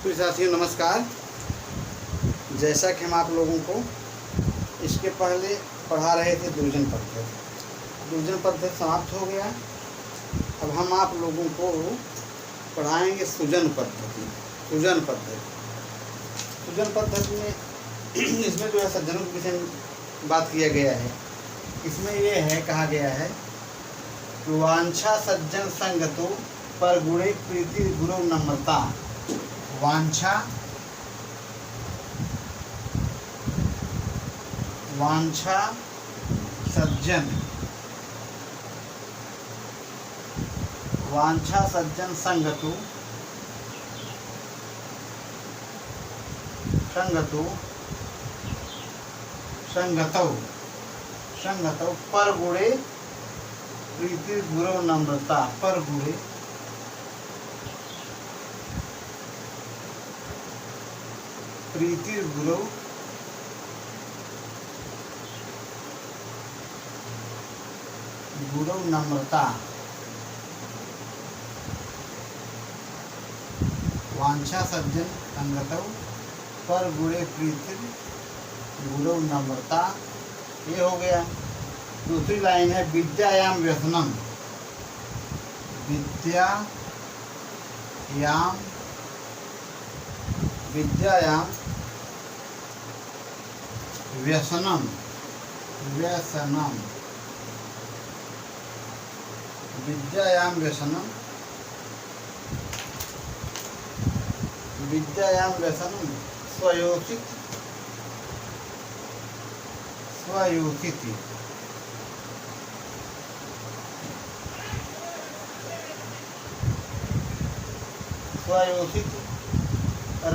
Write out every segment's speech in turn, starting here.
प्रिय साथियों नमस्कार। जैसा कि हम आप लोगों को इसके पहले पढ़ा रहे थे दुर्जन पद्धति समाप्त हो गया। अब हम आप लोगों को पढ़ाएंगे सुजन पद्धति। सुजन पद्धति में इसमें जो है सज्जनों के विषय में बात किया गया है। इसमें ये है कहा गया है कि वांछा सज्जन संगतो पर गुणे प्रीति गुरु नम्रता। वांछा सज्जन संगतो पर गुणे प्रीति गुरु नम्रता। पर गुणे प्रीति गुरु नम्रता। वांछा सज्जन संगतौ पर गुणे प्रीति गुरु नम्रता। ये हो गया। दूसरी लाइन है विद्यायाम व्यसनम। विद्यायाम व्यसनम। विद्यायाम व्यसनम स्वयोषिति।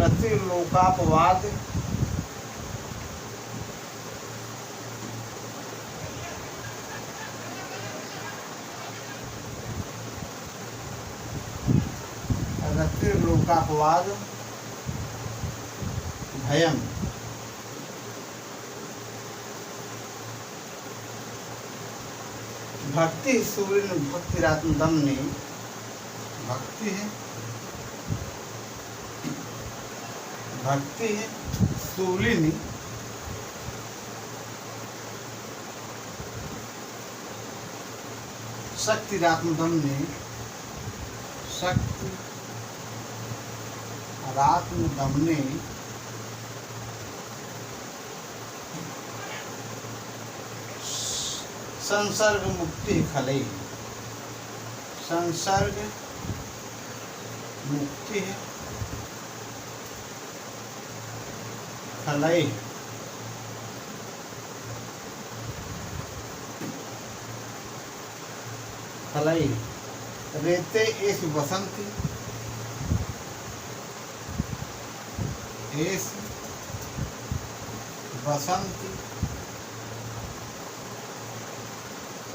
रतिर्लोकापवाद भयम। भक्ति सूर्य भक्तिरात्मदम ने भक्ति है सूलिनी शक्तिरात्मदम ने संसर्ग मुक्ति खलई। संसर्ग मुक्ति खलई। रेते एस बसंती।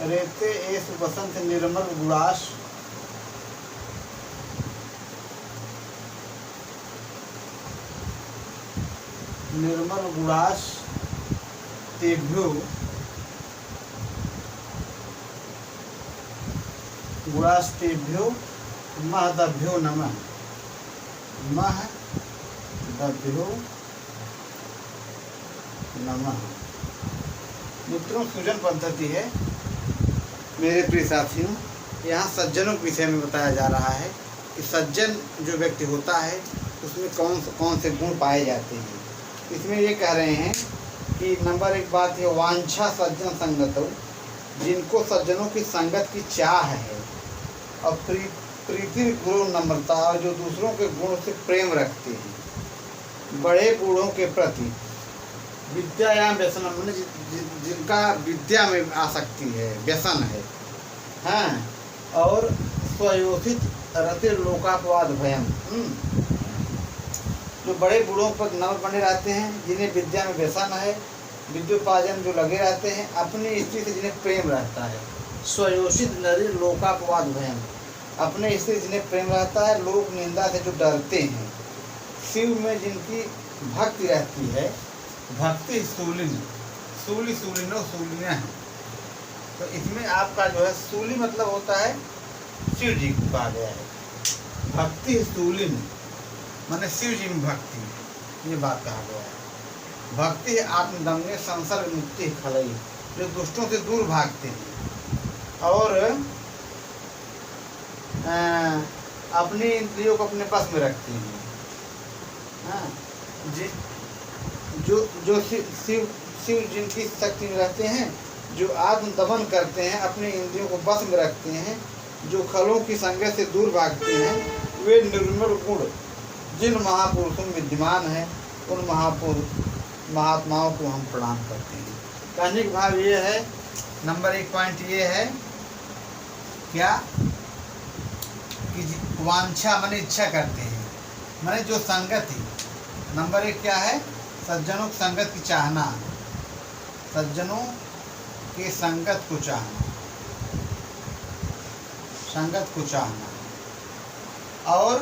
रेते एस बसंत निर्मल गुड़ास। तेभ्यो महदभ्यो नमः। मित्रों सुजन पद्धति है। मेरे प्रिय साथियों, यहाँ सज्जनों के विषय में बताया जा रहा है कि सज्जन जो व्यक्ति होता है उसमें कौन से गुण पाए जाते हैं। इसमें ये कह रहे हैं कि नंबर एक बात है वांछा सज्जन संगतौ, जिनको सज्जनों की संगत की चाह है, और प्रीति गुरु नम्रता, और जो दूसरों के गुण से प्रेम रखते हैं, बड़े बूढ़ों के प्रति। विद्यायाम व्यसनम, जिनका विद्या में आसक्ति है, व्यसन है, हाँ। और स्वयोषित रतिर्लोकापवाद भयम, जो बड़े बूढ़ों पर नमक बने रहते हैं, जिन्हें विद्या में व्यसन है, विद्योपार्जन जो लगे रहते हैं, अपनी स्त्री से जिन्हें प्रेम रहता है। स्वयोषित लोकापवाद भयम, अपने स्त्री जिन्हें प्रेम रहता है, लोक निंदा से जो डरते हैं। शिव में जिनकी भक्ति रहती है, भक्ति सूलिन्य है। तो इसमें आपका जो है सूली मतलब होता है शिव जी को कहा गया है। भक्ति स्थूलिन माने शिव जी में भक्ति, ये बात कहा गया है। भक्ति आत्मदम्य संसर्ग मुक्ति खलई, जो दुष्टों से दूर भागते हैं और अपनी इंद्रियों को अपने पास में रखते हैं। हाँ, जो जो शिव शिव जिनकी शक्ति में रहते हैं, जो आत्म दमन करते हैं, अपने इंद्रियों को बस में रखते हैं, जो खलों की संगत से दूर भागते हैं, वे निर्मल गुण जिन महापुरुषों में विद्यमान है, उन महात्माओं को हम प्रणाम करते हैं। कहने का भाव ये है, नंबर 1 पॉइंट ये है क्या कि वांछा माने इच्छा करते हैं, माने जो संगति। नंबर 1 क्या है, सज्जनों की संगत की चाहना, सज्जनों के संगत को चाहना, संगत को चाहना। और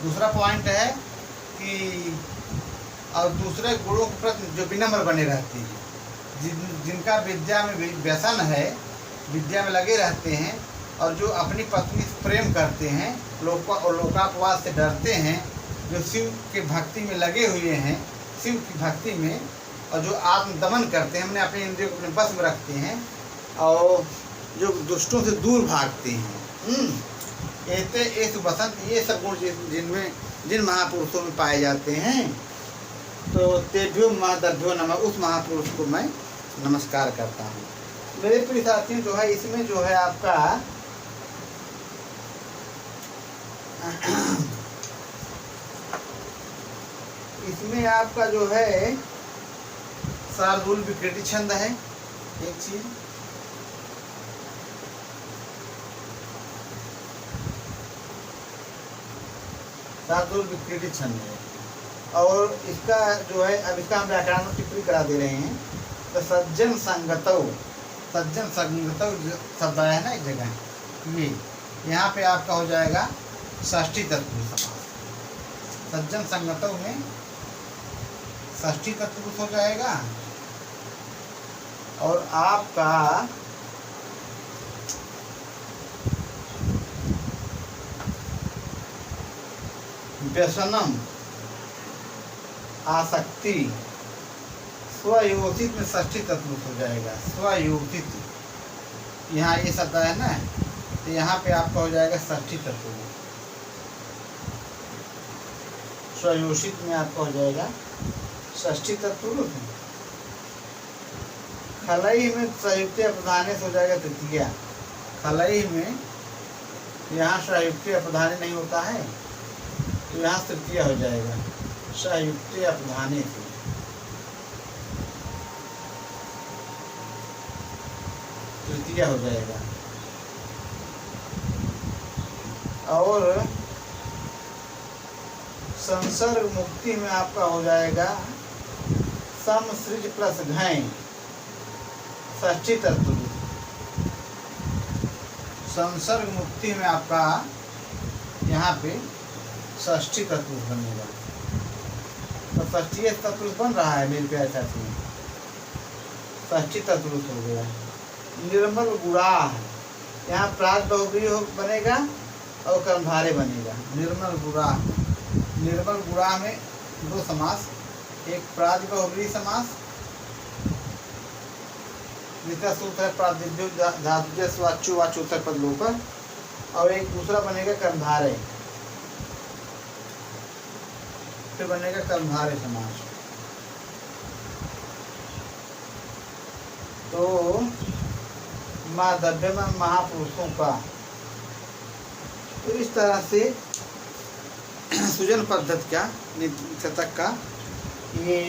दूसरा पॉइंट है कि और दूसरे गुणों के प्रति जो विनम्र बने रहते हैं, जिनका विद्या में व्यसन है, विद्या में लगे रहते हैं और जो अपनी पत्नी से प्रेम करते हैं, लोकापवाद से डरते हैं, जो शिव के भक्ति में लगे हुए हैं, शिव की भक्ति में, और जो आत्मदमन करते हैं, अपने इंद्रियों को अपने बस में रखते हैं और जो दुष्टों से दूर भागते हैं। ऐसे बसंत, ये सब गुण जिन महापुरुषों में पाए जाते हैं, तो तेभ्यो महादभ्यो नमः, उस महापुरुष को मैं नमस्कार करता हूँ। मेरे प्रिय साथियों, जो है इसमें जो है आपका इसमें आपका जो है शार्दूल विकृति छंद है एक चीज, शार्दूल विकृति छंद है। और इसका जो है, अब इसका हम व्याकरण में टिप्पणी करा दे रहे हैं। तो सज्जन संगतौ शब्द आया है ना एक जगह, ये यहाँ पे आपका हो जाएगा षष्ठी तत्पुरुष समास। सज्जन संगतौ में षष्ठी तत्पुरुष हो जाएगा और आपका व्यसनम आसक्ति स्वयोजित में षष्ठी तत्पुरुष हो जाएगा। स्वयोजित, यहाँ ये शब्द है ना, तो यहाँ पे आपका हो जाएगा षष्ठी तत्पुरुष। स्वयोजित में आपका हो जाएगा षष्ठी तत्पुरुष। खलई में संयुक्त अपधाने से हो जाएगा तृतीया। खलई में यहाँ संयुक्त अपधाने नहीं होता है, तो यहाँ तृतीया हो जाएगा संयुक्त अपधाने से। तृतीया हो जाएगा। और संसर्ग मुक्ति में आपका हो जाएगा सम सृज प्लस घय षष्ठी तत्पुरुष। संसर्ग मुक्ति में आपका यहाँ पे षष्ठी तत्पुरुष बनेगा। तो षष्ठी तत्पुरुष बन रहा है मेरे प्यारे साथी, षष्ठी तत्पुरुष हो गया। निर्मल गुणाह, यहाँ प्रात बहुब्री बनेगा और कर्मधारे बनेगा। निर्मल गुणाह, निर्मल गुणाह में दो समास, एक प्रात बहुब्री समास जिसका सूत्र है प्रातिभ्यो धातुज स्वाच्यो वाच्य उत्तर पद लोपर, और एक दूसरा बनेगा कर्मधारे, फिर बनेगा कर्मधारे समास। तो माधव्य में महापुरुषों का, तो इस तरह से सुजन पद्धति का शतक का ये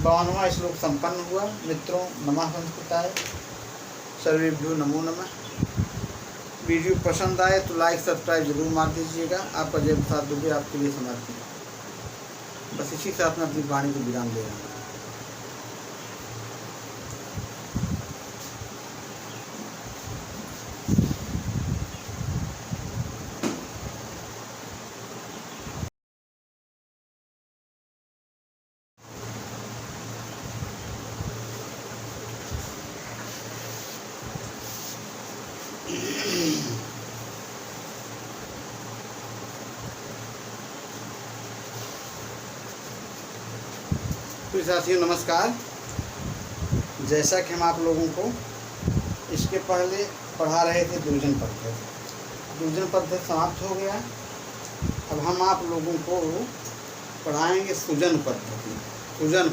52वां श्लोक संपन्न हुआ। मित्रों, नमः संस्कृताय, सर्वेभ्यो नमो नमः। वीडियो पसंद आए तो लाइक सब्सक्राइब जरूर मार दीजिएगा। आपका जय प्रसाद दुबे आपके लिए समर्पित। बस इसी साथ में अपनी वाणी को विराम दे रहा हूँ। प्रिय साथियों नमस्कार। जैसा कि हम आप लोगों को इसके पहले पढ़ा रहे थे दुर्जन पद्धति समाप्त हो गया। अब हम आप लोगों को पढ़ाएंगे सुजन पद्धति। सुजन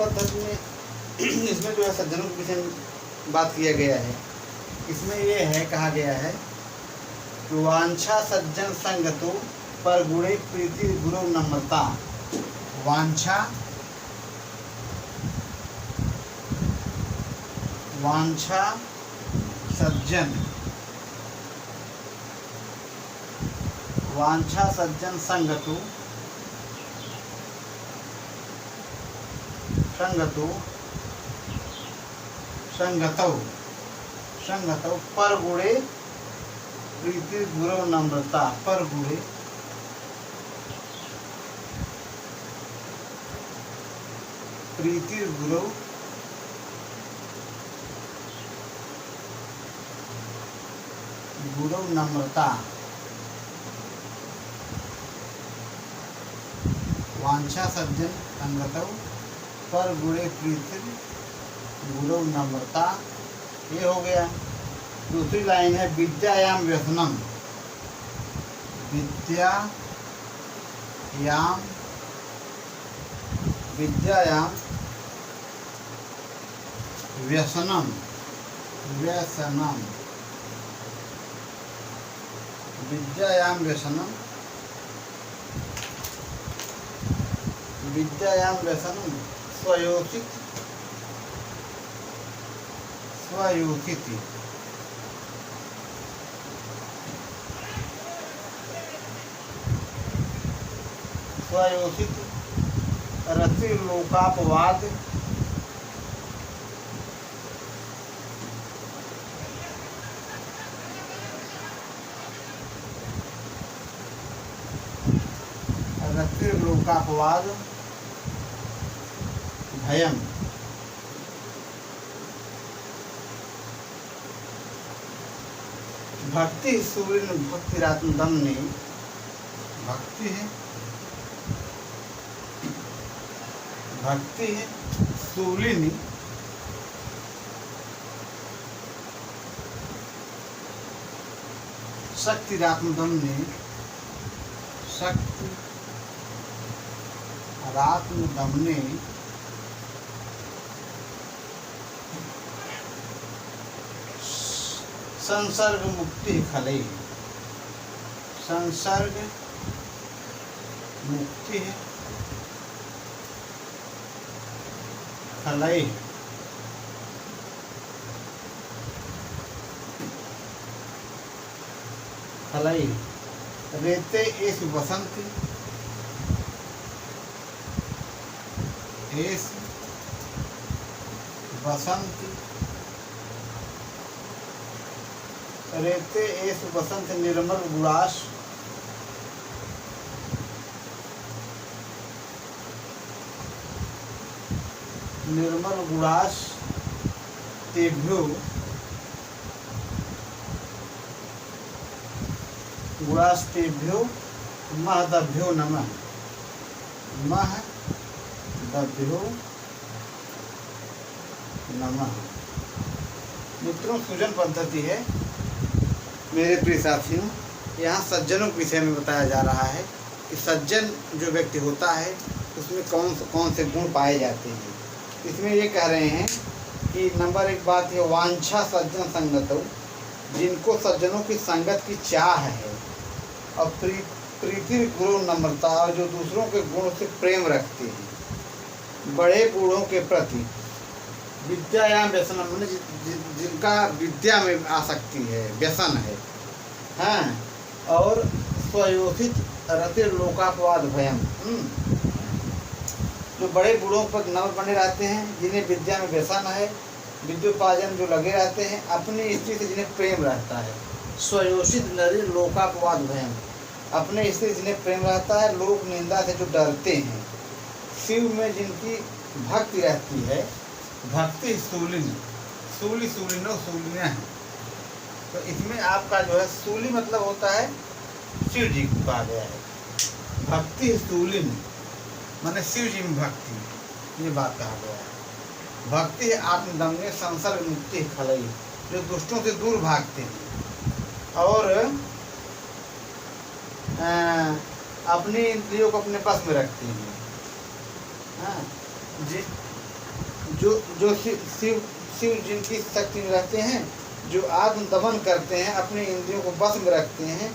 पद्धति में इसमें जो है सज्जनों के विषय में बात किया गया है। इसमें ये है, कहा गया है कि वांछा सज्जन संगतो पर गुणे प्रीति गुरु नम्रता। वांछा सज्जन संगतो पर गुणे प्रीति गुरु नम्रता। पर गुणे प्रीति गुरु नम्रता। वांछा सज्जन संगतौ पर गुणे प्रीति गुरु नम्रता। ये हो गया। दूसरी लाइन है विद्यायाम व्यसनम। विद्यायाम व्यसनम। विद्यायाम व्यसनम स्वयोचिति। रतिर्लोकापवाद भयम। भक्ति सूर्य भक्तिरात्म दम ने। भक्ति है सूलिनी शक्तिरात्मदम ने। शक्तिरात्मदम ने संसर्ग मुक्ति खलई। संसर्ग मुक्ति खलई। रेते एस बसंती। रेते एस बसंत निर्मल गुड़ास। तेभ्यो महदभ्यो नमः। मित्रों सुजन पद्धति है। मेरे प्रिय साथियों, यहाँ सज्जनों के विषय में बताया जा रहा है कि सज्जन जो व्यक्ति होता है उसमें कौन से गुण पाए जाते हैं। इसमें ये कह रहे हैं कि नंबर 1 बात है वांछा सज्जन संगतौ, जिनको सज्जनों की संगत की चाह है, और प्रीति गुरु नम्रता, और जो दूसरों के गुण से प्रेम रखते हैं, बड़े बूढ़ों के प्रति। विद्यायाम व्यसनम, जिनका विद्या में आसक्ति है, व्यसन है, हाँ, और स्वयोचित रतिर्लोकापवाद भयम, जो बड़े बूढ़ों पर नम्र बने रहते हैं, जिन्हें विद्या में व्यसन है, विद्योपार्जन जो लगे रहते हैं, अपनी स्त्री से जिन्हें प्रेम रहता है। स्वयोचित लोकापवाद भयम, अपने स्त्री से जिन्हें प्रेम रहता है, लोक निंदा से जो डरते हैं। शिव में जिनकी भक्ति रहती है, भक्ति सूलिना है। तो इसमें आपका जो है सूली मतलब होता है शिव जी को कहा गया है। भक्ति माने शिव जी में भक्ति, ये बात कहा गया है। भक्ति है आत्मदम्य संसर्ग मुक्ति खलई, जो दुष्टों से दूर भागते हैं और अपनी इंद्रियों को अपने पास में रखते हैं। हाँ, जो जो शिव शिव जिनकी शक्ति में रहते हैं, जो आत्म दमन करते हैं, अपनी इंद्रियों को बस में रखते हैं,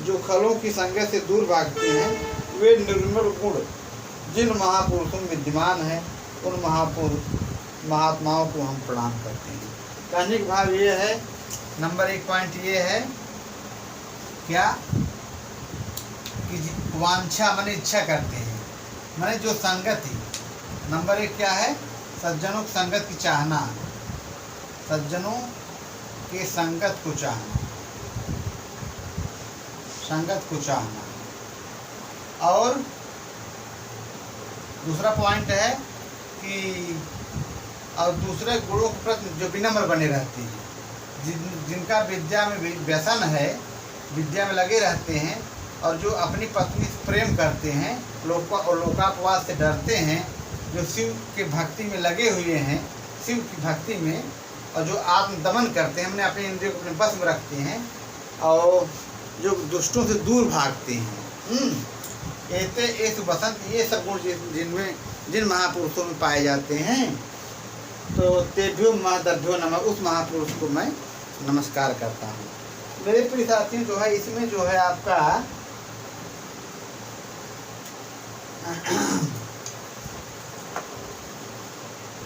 जो खलों की संगत से दूर भागते हैं, वे निर्मल गुण जिन महापुरुषों में विद्यमान है, उन महात्माओं को हम प्रणाम करते हैं। कहने का भाव ये है, नंबर 1 पॉइंट ये है क्या कि वांछा माने इच्छा करते हैं, माने जो संगति। नंबर 1 क्या है, सज्जनों की संगत की चाहना, सज्जनों के संगत को चाहना, संगत को चाहना। और दूसरा पॉइंट है कि और दूसरे गुणों के प्रति जो विनम्र बने रहते हैं, जिनका विद्या में व्यसन है, विद्या में लगे रहते हैं और जो अपनी पत्नी से प्रेम करते हैं, लोकापवाद से डरते हैं, जो शिव के भक्ति में लगे हुए हैं, शिव की भक्ति में, और जो आत्मदमन करते हैं, हमने अपने इंद्रियों को अपने बस में रखते हैं और जो दुष्टों से दूर भागते हैं। ऐसे बसंत, ये सब गुण जिन महापुरुषों में पाए जाते हैं, तो तेभ्यो महादभ्यो नमः, उस महापुरुष को मैं नमस्कार करता हूँ। मेरे प्रिय साथियों, जो है इसमें जो है आपका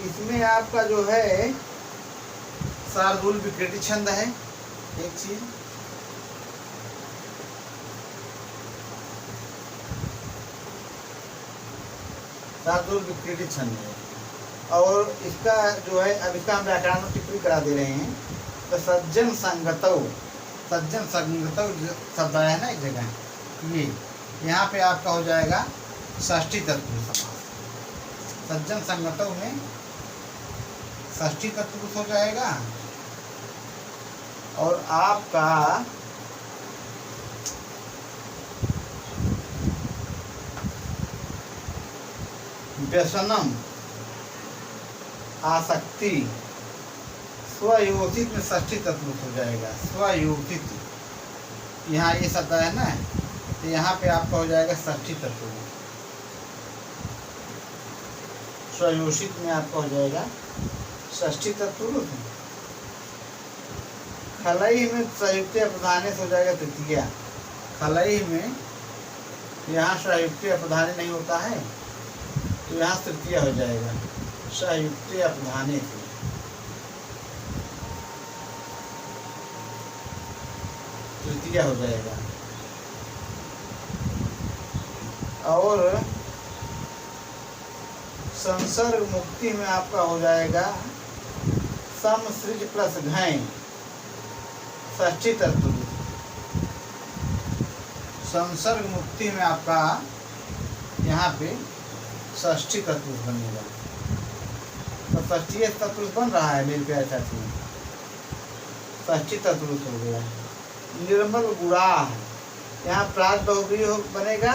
इसमें आपका जो है शार्दूल विकृति छंद है एक चीज, शार्दूल विकृति छंद है। और इसका जो है, अब इसका हम व्याकरण में टिप्पणी करा दे रहे हैं। तो सज्जन संगतौ शब्द आया है ना एक जगह, ये यहाँ पे आपका हो जाएगा षष्ठी तत्पुरुष समास। सज्जन संगतौ में षष्ठी तत्पुरुष हो जाएगा और आपका व्यसनम आसक्ति स्वयोषित में षष्ठी तत्पुरुष हो जाएगा। स्वयोषित, यहाँ ये शब्द है ना, तो यहाँ पे आपका हो जाएगा षष्ठी तत्पुरुष। स्वयोषित में आपका हो जाएगा षष्ठी तत्पुरुष। खलई में संयुक्त अपधाने से हो जाएगा तृतीया। खलई में यहाँ संयुक्त अपधाने नहीं होता है, तो यहाँ तृतीया हो जाएगा संयुक्त अपधाने से। तृतीया हो जाएगा। और संसर्ग मुक्ति में आपका हो जाएगा सम सृज प्लस घय षष्ठी तत्पुरुष। संसर्ग मुक्ति में आपका यहाँ पे षष्ठी तत्पुरुष बनेगा। तो षष्ठी तत्पुरुष बन रहा है मेरे प्यारे साथी, षष्ठी तत्पुरुष हो गया। निर्मल गुणाह, यहाँ प्राज बहुव्रीहि बनेगा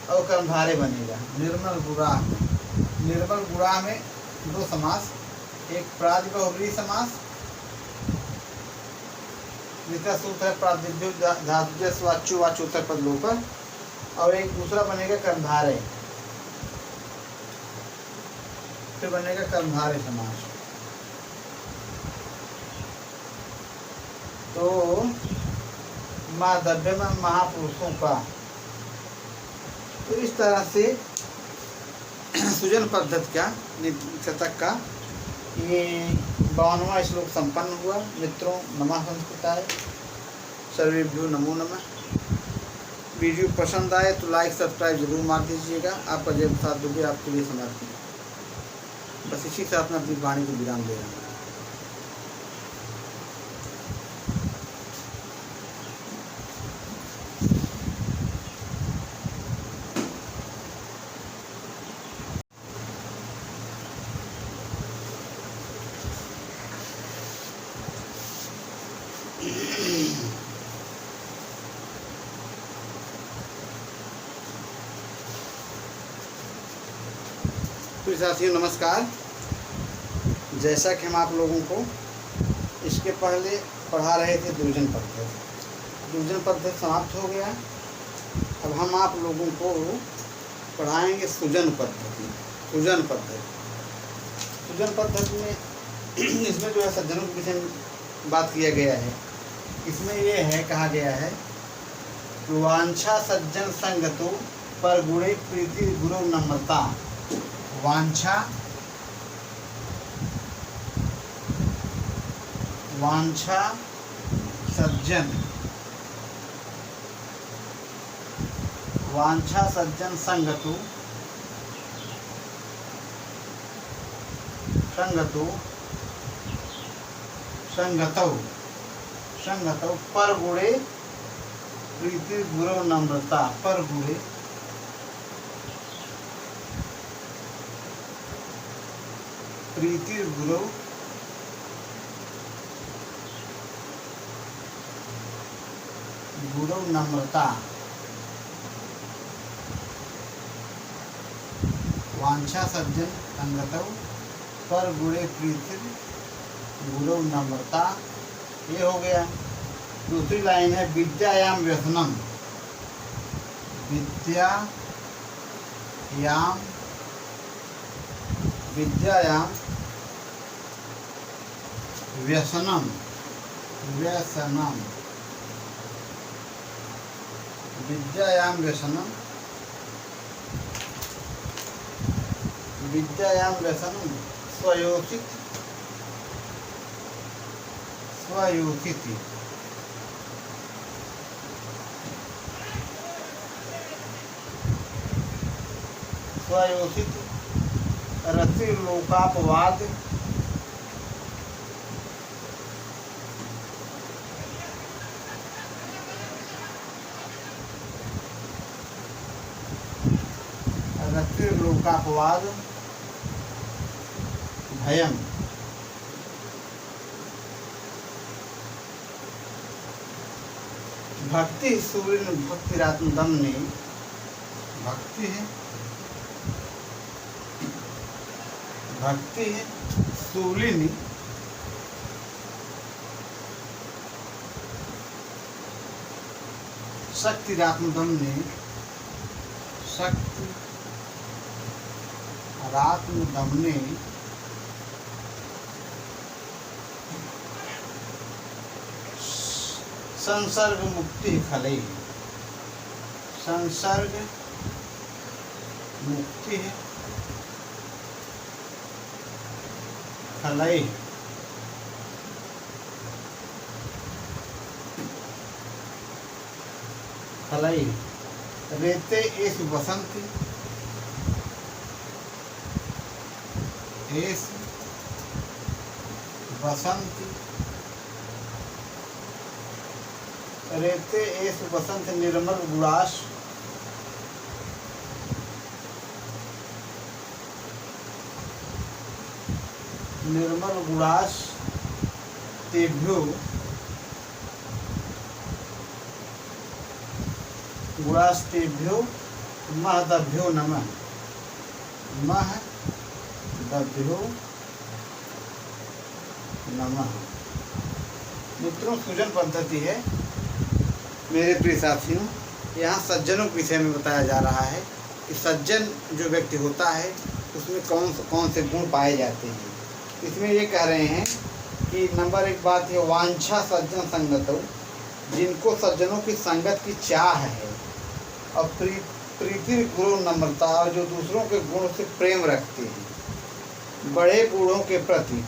और कर्मधारय बनेगा। निर्मल गुणाह, निर्मल गुणाह में दो समास, एक प्राज बहुव्रीहि समास जिसका सूत्र है प्रादिभ्यो धातुजय स्वाच्यो वाच्य उत्तर पद लोपर, और एक दूसरा बनेगा कर्मधारय, फिर बनेगा कर्मधारय समास। तो माधव्य में महापुरुषों का, तो इस तरह से सुजन पद्धति का शतक का ये 52वां श्लोक संपन्न हुआ। मित्रों, नमः संस्कृताय, सर्वेभ्यो नमो नमः। वीडियो पसंद आए तो लाइक सब्सक्राइब जरूर मार दीजिएगा। आपका जय प्रसाद दुबे आपके लिए समर्पित। बस इसी के साथ मैं अपनी वाणी को विराम दे रहा हूँ। प्रिय साथियों नमस्कार। जैसा कि हम आप लोगों को इसके पहले पढ़ा रहे थे दुर्जन पद्धति समाप्त हो गया। अब हम आप लोगों को पढ़ाएंगे सुजन पद्धति में इसमें जो है सज्जनों के विषय में बात किया गया है। इसमें ये है कहा गया है वांछा सज्जन संगतो पर गुणे प्रीति गुरु नम्रता। वांछा सज्जन संगतो पर गुणे प्रीति गुरु नम्रता। पर गुणे प्रीति गुरु नम्रता। वांछा सज्जन संगतौ पर गुणे प्रीति गुरु नम्रता। ये हो गया। दूसरी लाइन है विद्यायाम व्यसनम। विद्यायाम व्यसनम। विद्यायाम व्यसनम स्वयोचित रतिर्लोकापवाद भयम। भक्ति सूर्य भक्तिरात्मदम ने भक्ति है सूलिनी शक्तिरात्मदम ने संसर्ग मुक्ति खलई। संसर्ग मुक्ति खलई। रेते एस बसंती रेते एस बसंत निर्मल गुड़ास। तेभ्यो महदभ्यो नमः। मित्रों सुजन पद्धति है। मेरे प्रिय साथियों, यहाँ सज्जनों के विषय में बताया जा रहा है कि सज्जन जो व्यक्ति होता है उसमें कौन से गुण पाए जाते हैं। इसमें ये कह रहे हैं कि नंबर एक बात है वांछा सज्जन संगतौ, जिनको सज्जनों की संगत की चाह है, और प्रीति गुरु नम्रता, और जो दूसरों के गुण से प्रेम रखते हैं, बड़े बूढ़ों के प्रति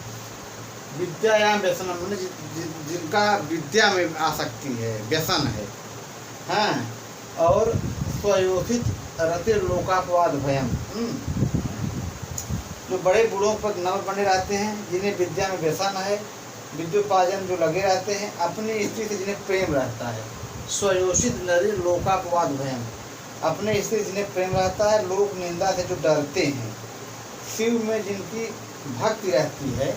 विद्यायाम व्यसनम, जिनका विद्या में आसक्ति है, व्यसन है, हाँ, और स्वयोषित रतिर्लोकापवाद भयम, जो बड़े बूढ़ों पर नम्र बने रहते हैं, जिन्हें विद्या में व्यसन है, विद्योपार्जन जो लगे रहते हैं, अपनी स्त्री से जिन्हें प्रेम रहता है। स्वयोषित लोकापवाद भयम, अपने स्त्री से जिन्हें प्रेम रहता है, लोक निंदा से जो डरते हैं। शिव में जिनकी भक्ति रहती है,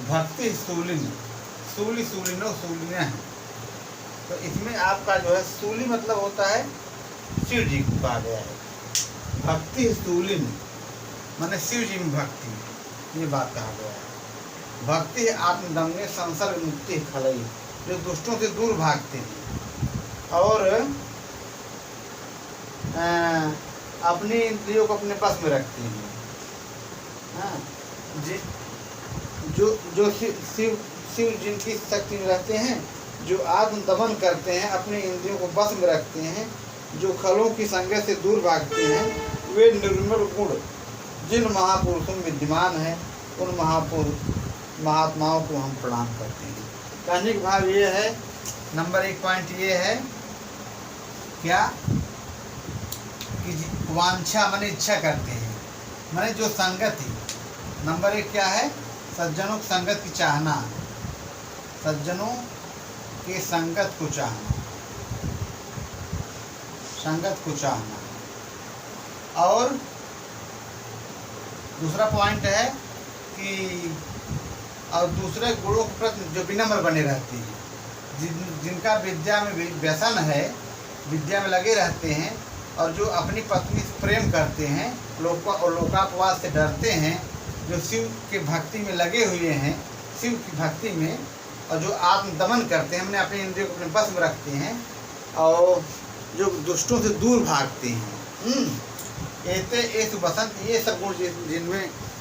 भक्ति सूलिनो सूलियाँ हैं। तो इसमें आपका जो है सूली मतलब होता है शिव जी को कहा गया है। भक्ति माने शिव जी में भक्ति, ये बात कहा गया है। भक्ति आत्मदम्य संसर्ग मुक्ति खलई, जो दुष्टों से दूर भागते हैं और अपनी इंद्रियों को अपने पास में रखते हैं। हाँ, जो शिव जिनकी शक्ति में रहते हैं, जो आत्म दमन करते हैं, अपनी इंद्रियों को बस में रखते हैं, जो खलों की संगत से दूर भागते हैं, वे निर्मल गुण जिन महापुरुषों में विद्यमान है, उन महात्माओं को हम प्रणाम करते हैं। कहने का भाव ये है, नंबर 1 पॉइंट ये है क्या कि वांछा माने इच्छा करते हैं, माने जो संगति। नंबर 1 क्या है? सज्जनों की संगत की चाहना, सज्जनों के संगत को चाहना, संगत को चाहना। और दूसरा पॉइंट है कि और दूसरे गुणों के प्रति जो विनम्र बने रहते हैं, जिनका विद्या में व्यसन है, विद्या में लगे रहते हैं और जो अपनी पत्नी से प्रेम करते हैं, लोकापवाद से डरते हैं, जो शिव के भक्ति में लगे हुए हैं, शिव की भक्ति में, और जो आत्मदमन करते हैं, हमने अपने इंद्रियों को अपने बस में रखते हैं और जो दुष्टों से दूर भागते हैं। ऐसे बसंत, ये सब गुण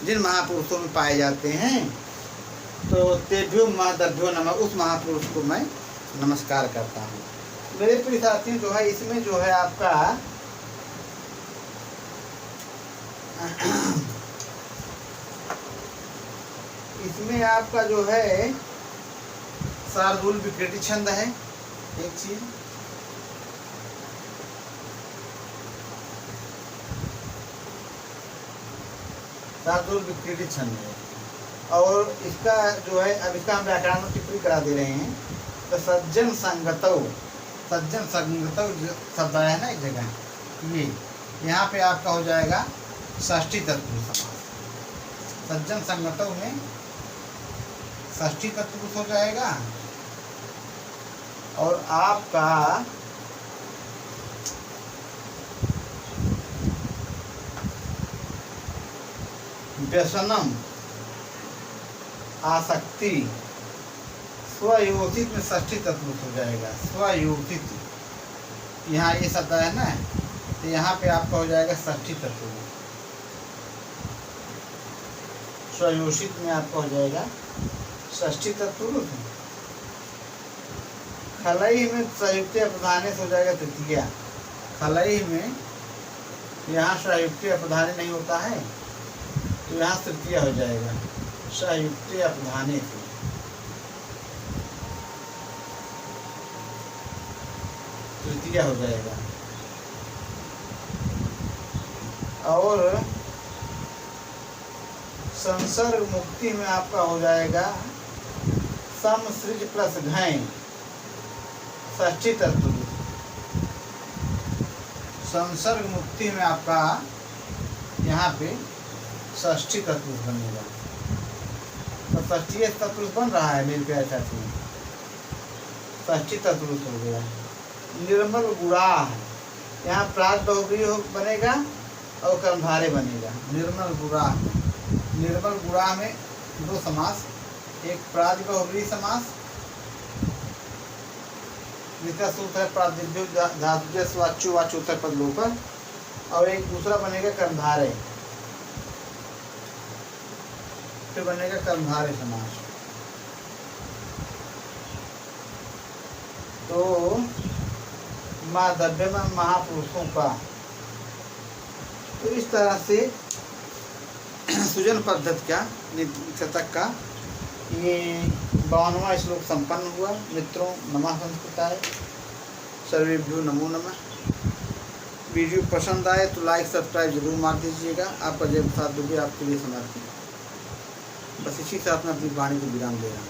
जिन महापुरुषों में पाए जाते हैं, तो तेभ्यो महादभ्यो नमः, उस महापुरुष को मैं नमस्कार करता हूँ। मेरे प्रिय साथियों, जो है इसमें जो है आपका इसमें आपका जो है शार्दूल विकृति छंद है एक चीज, शार्दूल विकृति छंद है। और इसका जो है, अब इसका हम व्याकरण में टिप्पणी करा दे रहे हैं। तो सज्जन संगतौ शब्द आया है ना एक जगह, ये यहाँ पे आपका हो जाएगा षष्ठी तत्पुरुष समास। सज्जन संगतौ में षष्ठी तत्पुरुष हो जाएगा और आपका व्यसनम आसक्ति स्वयोजित में षष्ठी तत्पुरुष हो जाएगा। स्वयोजित, यहाँ ये शब्द है ना, तो यहाँ पे आपका हो जाएगा षष्ठी तत्पुरुष। स्वयोजित में आपका हो जाएगा षष्ठी तत्पुरुष। खलई में संयुक्त अपधाने से हो जाएगा तृतीया। खलई में यहाँ संयुक्त अपधाने नहीं होता है, तो यहाँ तृतीया हो जाएगा संयुक्त अपधाने से। तृतीया हो जाएगा। और संसर्ग मुक्ति में आपका हो जाएगा सम सृज प्लस घय, षष्ठी तत्पुरुष। संसर्ग मुक्ति में आपका यहाँ पे षष्ठी तत्पुरुष बनेगा। तो षष्ठी तत्पुरुष बन रहा है मेरे प्यारे साथी, षष्ठी तत्पुरुष हो गया। निर्मल गुणाह, यहाँ प्रात बहुब्री बनेगा और कर्मधारय बनेगा। निर्मल गुणाह, निर्मल गुणाह में दो समास, एक प्रात बहुब्री समास जिसका सूत्र है प्रातिनिध्य धातुजय स्वाच्य वाच्य उत्तर पद लोपर, और एक दूसरा बनेगा कर्मधारय, फिर बनेगा कर्मधारय समास। तो माधव्य में महापुरुषों का, तो इस तरह से सुजन पद्धति का शतक का ये 52वां श्लोक संपन्न हुआ। मित्रों, नमः संस्कृताय, सर्वेभ्यो नमो नमः। वीडियो पसंद आए तो लाइक सब्सक्राइब जरूर मार दीजिएगा। आपका जय प्रसाद दुबे आपके लिए समर्पित। बस इसी साथ में अपनी वाणी को विराम दे रहा हूँ।